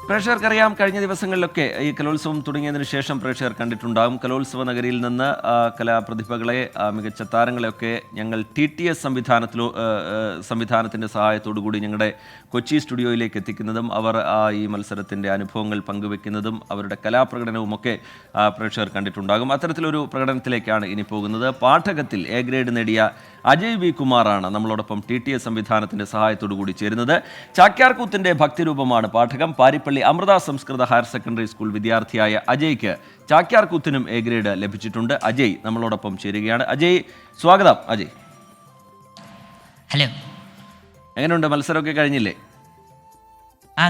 പ്രേക്ഷകർക്കറിയാം, കഴിഞ്ഞ ദിവസങ്ങളിലൊക്കെ ഈ കലോത്സവം തുടങ്ങിയതിന് ശേഷം പ്രേക്ഷകർ കണ്ടിട്ടുണ്ടാകും. കലോത്സവ നഗരിയിൽ നിന്ന് കലാപ്രതിഭകളെ, മികച്ച താരങ്ങളെയൊക്കെ ഞങ്ങൾ TTS സംവിധാനത്തിൻ്റെ സഹായത്തോടു കൂടി ഞങ്ങളുടെ കൊച്ചി സ്റ്റുഡിയോയിലേക്ക് എത്തിക്കുന്നതും അവർ ഈ മത്സരത്തിൻ്റെ അനുഭവങ്ങൾ പങ്കുവെക്കുന്നതും അവരുടെ കലാപ്രകടനവുമൊക്കെ പ്രേക്ഷകർ കണ്ടിട്ടുണ്ടാകും. അത്തരത്തിലൊരു പ്രകടനത്തിലേക്കാണ് ഇനി പോകുന്നത്. പാഠകത്തിൽ A ഗ്രേഡ് നേടിയ അജയ് വി കുമാറാണ് നമ്മളോടൊപ്പം TTS സംവിധാനത്തിൻ്റെ സഹായത്തോടു കൂടി ചേരുന്നത്. ചാക്യാർകൂത്തിൻ്റെ ഭക്തിരൂപമാണ് പാഠകം. പാരിപ്പള്ളി അമൃത സംസ്കൃത ഹയർ സെക്കൻഡറി സ്കൂൾ വിദ്യാർത്ഥിയായ അജയ്ക്ക് ചാക്യാർകൂത്തിനും A ഗ്രേഡ് ലഭിച്ചിട്ടുണ്ട്. അജയ് നമ്മളോടൊപ്പം ചേരുകയാണ്. അജയ്, സ്വാഗതം. അജയ്, ഹലോ. എങ്ങനെയുണ്ട്? മത്സരമൊക്കെ കഴിഞ്ഞില്ലേ?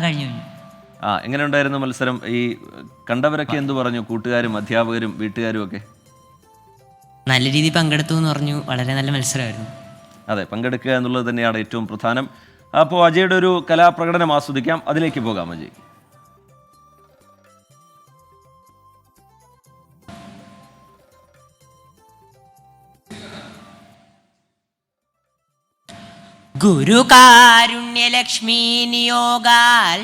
കഴിഞ്ഞു. എങ്ങനെയുണ്ടായിരുന്നു മത്സരം? ഈ കണ്ടവരൊക്കെ എന്തു പറഞ്ഞു? കൂട്ടുകാരും അധ്യാപകരും വീട്ടുകാരും ഒക്കെ നല്ല രീതിയിൽ പങ്കെടുത്തു എന്ന് പറഞ്ഞു. വളരെ നല്ല മത്സരമായിരുന്നു. അതെ, പങ്കെടുക്കുക എന്നുള്ളത് തന്നെയാണ് ഏറ്റവും പ്രധാനം. അപ്പോൾ അജയുടെ ഒരു കലാപ്രകടനം ആസ്വദിക്കാം. അതിലേക്ക് പോകാം. അജയ്, ഗുരുകാരുണ്യലക്ഷ്മി നിയോഗാൽ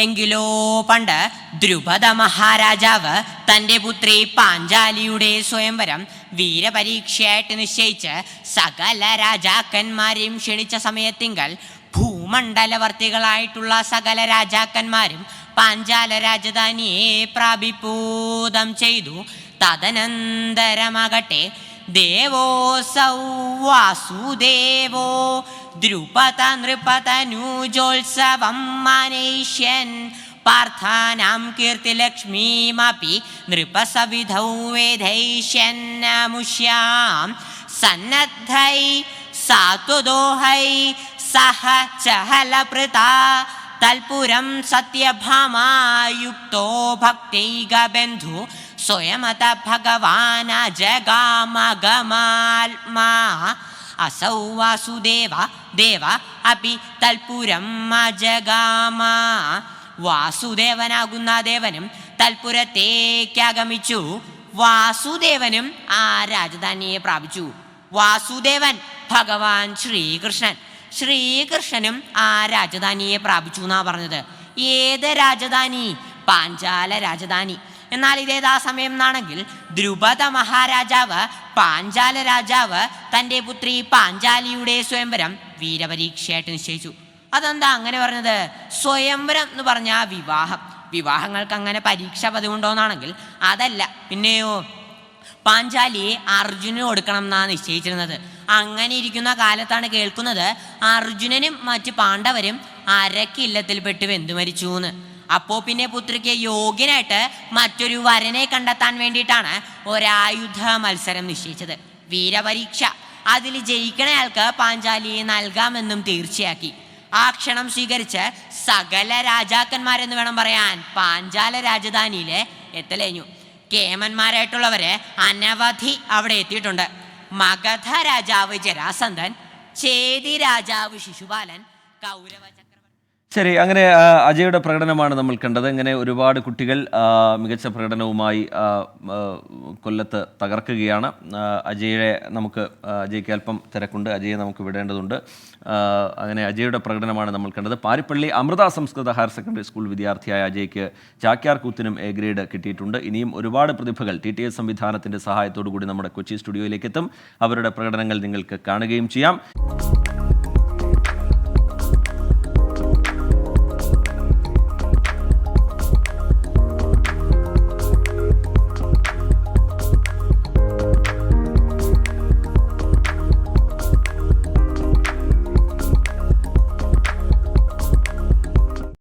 എങ്കിലോ പണ്ട് ദ്രുപദ മഹാരാജാവ് തൻ്റെ പുത്രി പാഞ്ചാലിയുടെ സ്വയംവരം വീരപരീക്ഷയായിട്ട് നിശ്ചയിച്ച് സകല രാജാക്കന്മാരെയും ക്ഷണിച്ച സമയത്തിങ്കൽ ഭൂമണ്ഡലവർത്തികളായിട്ടുള്ള സകല രാജാക്കന്മാരും പാഞ്ചാല രാജധാനിയെ പ്രാപിപൂതം ചെയ്തു. തദനന്തരമാകട്ടെ ദേവോസൗ വാസുദേവോ ദ്രുപദ നൃപതനൂജോത്സവം മാനയിഷ്യൻ പാർത്ഥാനാം കീർത്തിലക്ഷ്മീമപി നൃപസവിധൗ വേദയിഷ്യന്നമുഷ്യാം സന്നദ്ധൈ സാത്വദോഹൈ സഹ ചഹലപ്രതാ തൽപുരം സത്യഭാമായുക്തോ ഭക്തൈകബന്ധു സ്വയമത ഭഗവാന ജഗാമഗമാത്മാ അസൗ വാസുദേവ ദേവ അപി തൽപുരം ജഗാമ. വാസുദേവനാകുന്ന ദേവനും തൽപുരത്തേക്കഗമിച്ചു. വാസുദേവനും ആ രാജധാനിയെ പ്രാപിച്ചു. വാസുദേവൻ ഭഗവാൻ ശ്രീകൃഷ്ണൻ, ശ്രീകൃഷ്ണനും ആ രാജധാനിയെ പ്രാപിച്ചു എന്നാ പറഞ്ഞത്. ഏത് രാജധാനി? പാഞ്ചാല രാജധാനി. എന്നാൽ ഇതേതാ സമയം എന്നാണെങ്കിൽ ദ്രുപദ മഹാരാജാവ് പാഞ്ചാല രാജാവ് തൻ്റെ പുത്രി പാഞ്ചാലിയുടെ സ്വയംവരം വീരപരീക്ഷയായിട്ട് നിശ്ചയിച്ചു. അതെന്താ അങ്ങനെ പറഞ്ഞത്? സ്വയംവരം എന്ന് പറഞ്ഞാൽ വിവാഹം. വിവാഹങ്ങൾക്ക് അങ്ങനെ പരീക്ഷ പതിവുണ്ടോന്നാണെങ്കിൽ അതല്ല. പിന്നെയോ പാഞ്ചാലിയെ അർജുനന് കൊടുക്കണം എന്നാണ് നിശ്ചയിച്ചിരുന്നത്. അങ്ങനെ ഇരിക്കുന്ന കാലത്താണ് കേൾക്കുന്നത് അർജുനനും മറ്റ് പാണ്ഡവരും അരക്കില്ലത്തിൽ പെട്ട് വെന്തു മരിച്ചു എന്ന്. അപ്പോൾ പിന്നെ പുത്രിക്ക് യോഗ്യനായിട്ട് മറ്റൊരു വരനെ കണ്ടെത്താൻ വേണ്ടിയിട്ടാണ് ഒരായുധ മത്സരം നിശ്ചയിച്ചത്, വീരപരീക്ഷ. അതിൽ ജയിക്കണയാൾക്ക് പാഞ്ചാലിയെ നൽകാമെന്നും തീർച്ചയാക്കി. ആ ക്ഷണം സ്വീകരിച്ച് സകല രാജാക്കന്മാരെന്ന് വേണം പറയാൻ പാഞ്ചാല രാജധാനിയിലെ എത്തലേഞ്ഞു. കേമന്മാരായിട്ടുള്ളവരെ അനവധി അവിടെ എത്തിയിട്ടുണ്ട്. മഗധ രാജാവ് ജരാസന്ധൻ, ചേതി രാജാവ് ശിശുപാലൻ, കൗരവ ചക്രവർത്തി. ശരി, അങ്ങനെ അജയുടെ പ്രകടനമാണ് നമ്മൾ കണ്ടത്. ഇങ്ങനെ ഒരുപാട് കുട്ടികൾ മികച്ച പ്രകടനവുമായി കൊല്ലത്ത് തകർക്കുകയാണ്. അജയ്ക്ക് അല്പം തിരക്കുണ്ട്, അജയെ നമുക്ക് വിടേണ്ടതുണ്ട്. അങ്ങനെ അജയുടെ പ്രകടനമാണ് നമ്മൾ കണ്ടത്. പാരിപ്പള്ളി അമൃത സംസ്കൃത ഹയർ സെക്കൻഡറി സ്കൂൾ വിദ്യാർത്ഥിയായ അജയ്ക്ക് ചാക്യാർകൂത്തിനും A ഗ്രേഡ് കിട്ടിയിട്ടുണ്ട്. ഇനിയും ഒരുപാട് പ്രതിഭകൾ TTS സംവിധാനത്തിൻ്റെ സഹായത്തോടു കൂടി നമ്മുടെ കൊച്ചി സ്റ്റുഡിയോയിലേക്ക് എത്തും. അവരുടെ പ്രകടനങ്ങൾ നിങ്ങൾക്ക് കാണുകയും ചെയ്യാം.